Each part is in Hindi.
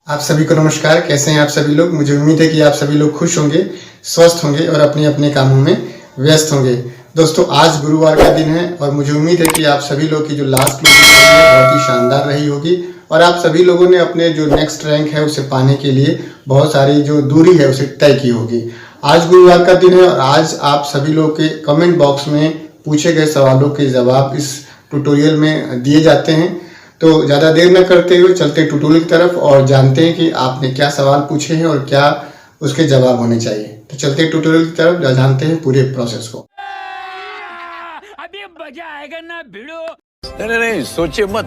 आप सभी को नमस्कार। कैसे हैं आप सभी लोग? मुझे उम्मीद है कि आप सभी लोग खुश होंगे, स्वस्थ होंगे और अपने अपने कामों में व्यस्त होंगे। दोस्तों, आज गुरुवार का दिन है और मुझे उम्मीद है कि आप सभी लोग की जो लास्ट क्लोजिंग रही है बहुत ही शानदार रही होगी और आप सभी लोगों ने अपने जो नेक्स्ट रैंक है उसे पाने के लिए बहुत सारी जो दूरी है उसे तय की होगी। आज गुरुवार का दिन है और आज आप सभी लोग के कमेंट बॉक्स में पूछे गए सवालों के जवाब इस ट्यूटोरियल में दिए जाते हैं। तो ज़्यादा देर न करते हुए चलते ट्यूटोरियल की तरफ और जानते हैं कि आपने क्या सवाल पूछे हैं और क्या उसके जवाब होने चाहिए। तो चलते ट्यूटोरियल की तरफ जानते हैं पूरे प्रोसेस को। अभी मजा आएगा ना भिड़ो। नहीं, सोचिए मत,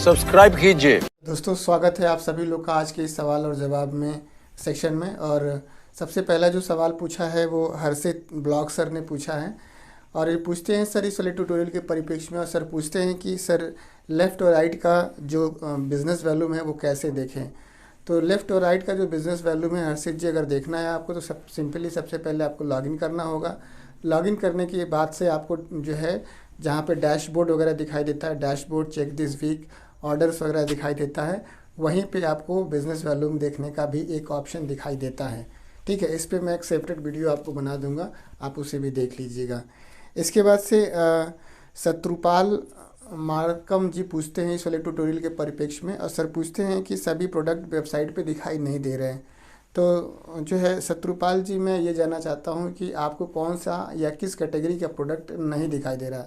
सब्सक्राइब कीजिए। दोस्तों, स्वागत है आप सभी लोग का आज के इस सवाल और जवाब में सेक्शन में। और सबसे पहला जो सवाल पूछा है वो हर्षित ब्लॉग सर ने पूछा है और ये पूछते हैं सर इस वाले ट्यूटोरियल के परिप्रेक्ष्य में। और सर पूछते हैं कि सर लेफ़्ट और राइट का जो बिज़नेस वॉल्यूम है वो कैसे देखें। तो लेफ़्ट और राइट का जो बिज़नेस वॉल्यूम है हर्षित जी, अगर देखना है आपको तो सिंपली सबसे पहले आपको लॉगिन करना होगा। लॉगिन करने के बाद से आपको जो है जहाँ पे डैशबोर्ड वगैरह दिखाई देता है, dashboard, check this week, orders वगैरह दिखाई देता है, वहीं पे आपको बिज़नेस वॉल्यूम देखने का भी एक ऑप्शन दिखाई देता है। ठीक है, इस पर मैं एक सेपरेट वीडियो आपको बना दूंगा, आप उसे भी देख लीजिएगा। इसके बाद से शत्रुपाल मार्कम जी पूछते हैं इस वाले ट्यूटोरियल के परिप्रेक्ष्य में। और सर पूछते हैं कि सभी प्रोडक्ट वेबसाइट पे दिखाई नहीं दे रहे हैं। तो जो है शत्रुपाल जी, मैं ये जानना चाहता हूँ कि आपको कौन सा या किस कैटेगरी का प्रोडक्ट नहीं दिखाई दे रहा।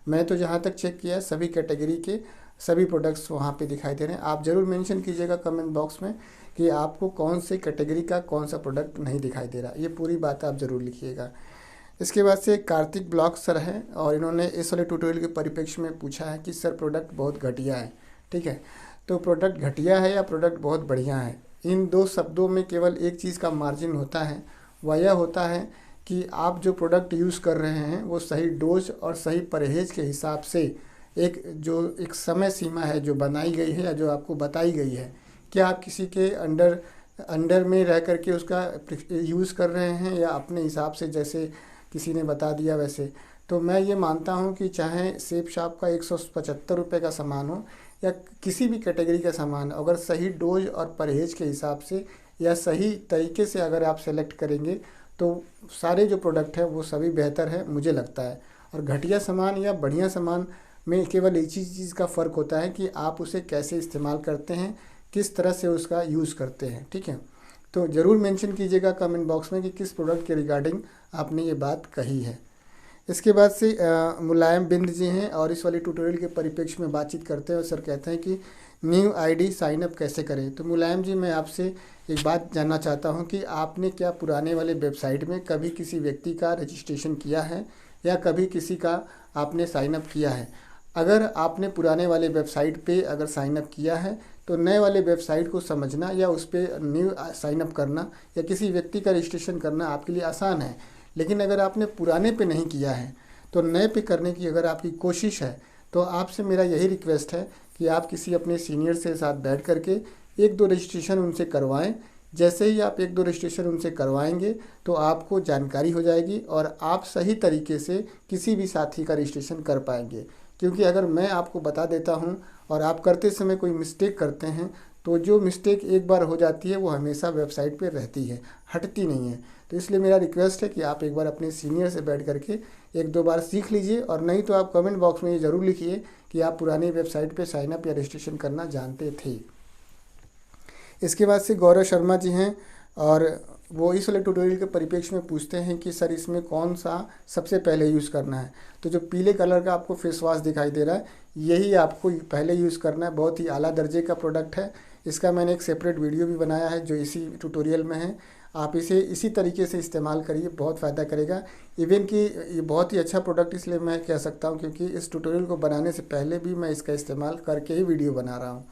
मैं तो जहाँ तक चेक किया सभी कैटेगरी के सभी प्रोडक्ट्स वहाँ पे दिखाई दे रहे हैं। आप ज़रूर मेंशन कीजिएगा कमेंट बॉक्स में कि आपको कौन से कैटेगरी का कौन सा प्रोडक्ट नहीं दिखाई दे रहा, ये पूरी बात आप ज़रूर लिखिएगा। इसके बाद से कार्तिक ब्लॉग सर हैं और इन्होंने इस वाले ट्यूटोरियल के परिप्रेक्ष्य में पूछा है कि सर प्रोडक्ट बहुत घटिया है। ठीक है, तो प्रोडक्ट घटिया है या प्रोडक्ट बहुत बढ़िया है, इन दो शब्दों में केवल एक चीज़ का मार्जिन होता है, वह यह होता है कि आप जो प्रोडक्ट यूज़ कर रहे हैं वो सही डोज और सही परहेज़ के हिसाब से एक समय सीमा है जो बनाई गई है या जो आपको बताई गई है। क्या आप किसी के अंडर में रह करके उसका यूज़ कर रहे हैं या अपने हिसाब से जैसे किसी ने बता दिया वैसे। तो मैं ये मानता हूँ कि चाहे सेब शॉप का 175 रुपये का सामान हो या किसी भी कैटेगरी का सामान, अगर सही डोज और परहेज के हिसाब से या सही तरीके से अगर आप सेलेक्ट करेंगे तो सारे जो प्रोडक्ट हैं वो सभी बेहतर है मुझे लगता है। और घटिया सामान या बढ़िया सामान में केवल एक चीज़ का फ़र्क होता है कि आप उसे कैसे इस्तेमाल करते हैं, किस तरह से उसका यूज़ करते हैं। ठीक है, तो ज़रूर मेंशन कीजिएगा कमेंट बॉक्स में कि किस प्रोडक्ट के रिगार्डिंग आपने ये बात कही है। इसके बाद से मुलायम बिंद जी हैं और इस वाले ट्यूटोरियल के परिप्रेक्ष्य में बातचीत करते हैं और सर कहते हैं कि न्यू आईडी साइन अप कैसे करें। तो मुलायम जी, मैं आपसे एक बात जानना चाहता हूं कि आपने क्या पुराने वाले वेबसाइट में कभी किसी व्यक्ति का रजिस्ट्रेशन किया है या कभी किसी का आपने साइन अप किया है। अगर आपने पुराने वाले वेबसाइट पे अगर साइन अप किया है तो नए वाले वेबसाइट को समझना या उस पर न्यू साइन अप करना या किसी व्यक्ति का रजिस्ट्रेशन करना आपके लिए आसान है। लेकिन अगर आपने पुराने पे नहीं किया है तो नए पे करने की अगर आपकी कोशिश है तो आपसे मेरा यही रिक्वेस्ट है कि आप किसी अपने सीनियर से साथ बैठ करके एक दो रजिस्ट्रेशन उनसे करवाएं। जैसे ही आप एक दो रजिस्ट्रेशन उनसे करवाएंगे तो आपको जानकारी हो जाएगी और आप सही तरीके से किसी भी साथी का रजिस्ट्रेशन कर पाएंगे। क्योंकि अगर मैं आपको बता देता हूं और आप करते समय कोई मिस्टेक करते हैं तो जो मिस्टेक एक बार हो जाती है वो हमेशा वेबसाइट पे रहती है, हटती नहीं है। तो इसलिए मेरा रिक्वेस्ट है कि आप एक बार अपने सीनियर से बैठ करके एक दो बार सीख लीजिए और नहीं तो आप कमेंट बॉक्स में ये ज़रूर लिखिए कि आप पुरानी वेबसाइट पे साइन अप या रजिस्ट्रेशन करना जानते थे। इसके बाद से गौरव शर्मा जी हैं और वो इस वाले ट्यूटोरियल के परिप्रेक्ष्य में पूछते हैं कि सर इसमें कौन सा सबसे पहले यूज़ करना है। तो जो पीले कलर का आपको फेस वॉश दिखाई दे रहा है यही आपको पहले यूज़ करना है। बहुत ही आला दर्जे का प्रोडक्ट है, इसका मैंने एक सेपरेट वीडियो भी बनाया है जो इसी ट्यूटोरियल में है। आप इसे इसी तरीके से इस्तेमाल करिए, बहुत फ़ायदा करेगा। इवन कि ये बहुत ही अच्छा प्रोडक्ट इसलिए मैं कह सकता हूँ क्योंकि इस ट्यूटोरियल को बनाने से पहले भी मैं इसका इस्तेमाल करके ही वीडियो बना रहा हूँ।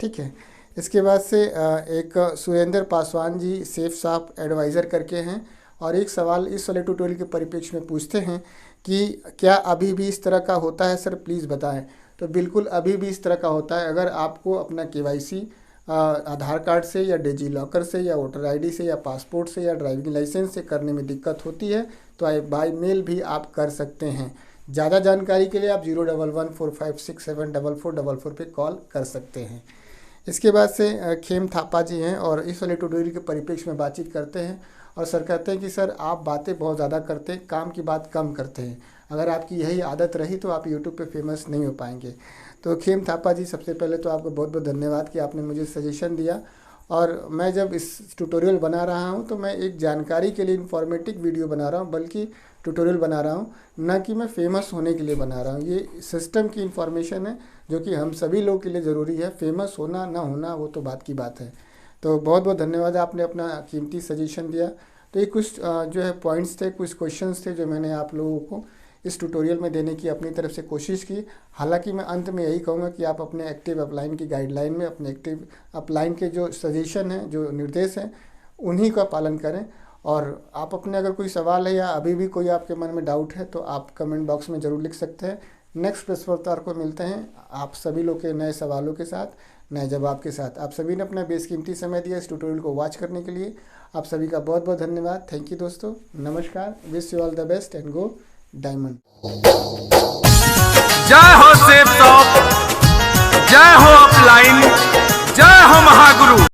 ठीक है, इसके बाद से एक Surendra Paswan ji safe shop adviser करके हैं और एक सवाल इस वाले ट्यूटोरियल के परिप्रेक्ष्य में पूछते हैं कि क्या अभी भी इस तरह का होता है सर, प्लीज़ बताएं। तो बिल्कुल अभी भी इस तरह का होता है। अगर आपको अपना KYC आधार कार्ड से या डिजी लॉकर से या वोटर आईडी से या पासपोर्ट से या ड्राइविंग लाइसेंस से करने में दिक्कत होती है तो बाय मेल भी आप कर सकते हैं। ज़्यादा जानकारी के लिए आप 01145674444 पे कॉल कर सकते हैं। इसके बाद से खेम थापा जी हैं और इस वाले ट्यूटोरियल के परिप्रेक्ष्य में बातचीत करते हैं। और सर कहते हैं कि सर आप बातें बहुत ज़्यादा करते हैं, काम की बात कम करते हैं। अगर आपकी यही आदत रही तो आप यूट्यूब पे फेमस नहीं हो पाएंगे। तो खेम थापा जी, सबसे पहले तो आपको बहुत बहुत धन्यवाद कि आपने मुझे सजेशन दिया। और मैं जब इस ट्यूटोरियल बना रहा हूँ तो मैं एक जानकारी के लिए इन्फॉर्मेटिव वीडियो बना रहा हूँ, बल्कि ट्यूटोरियल बना रहा हूँ, ना कि मैं फेमस होने के लिए बना रहा हूँ। ये सिस्टम की इन्फॉर्मेशन है जो कि हम सभी लोगों के लिए ज़रूरी है। फेमस होना ना होना वो तो बात की बात है। तो बहुत बहुत धन्यवाद, आपने अपना कीमती सजेशन दिया। तो ये कुछ जो है पॉइंट्स थे, कुछ क्वेश्चंस थे जो मैंने आप लोगों को इस ट्यूटोरियल में देने की अपनी तरफ से कोशिश की। हालांकि मैं अंत में यही कहूँगा कि आप अपने एक्टिव अपलाइन की गाइडलाइन में, अपने एक्टिव अपलाइन के जो सजेशन हैं, जो निर्देश हैं, उन्हीं का पालन करें। और आप अपने अगर कोई सवाल है या अभी भी कोई आपके मन में डाउट है तो आप कमेंट बॉक्स में ज़रूर लिख सकते हैं। नेक्स्ट प्रश्नोत्तर को मिलते हैं आप सभी लोग के नए सवालों के साथ, नए जवाब के साथ। आप सभी ने अपना बेशकीमती समय दिया इस ट्यूटोरियल को वॉच करने के लिए। आप सभी का बहुत बहुत धन्यवाद। थैंक यू दोस्तों, नमस्कार। Wish you all the best and go diamond. जय हो सेफ शॉप, जय हो अपलाइन, जय हो महागुरु।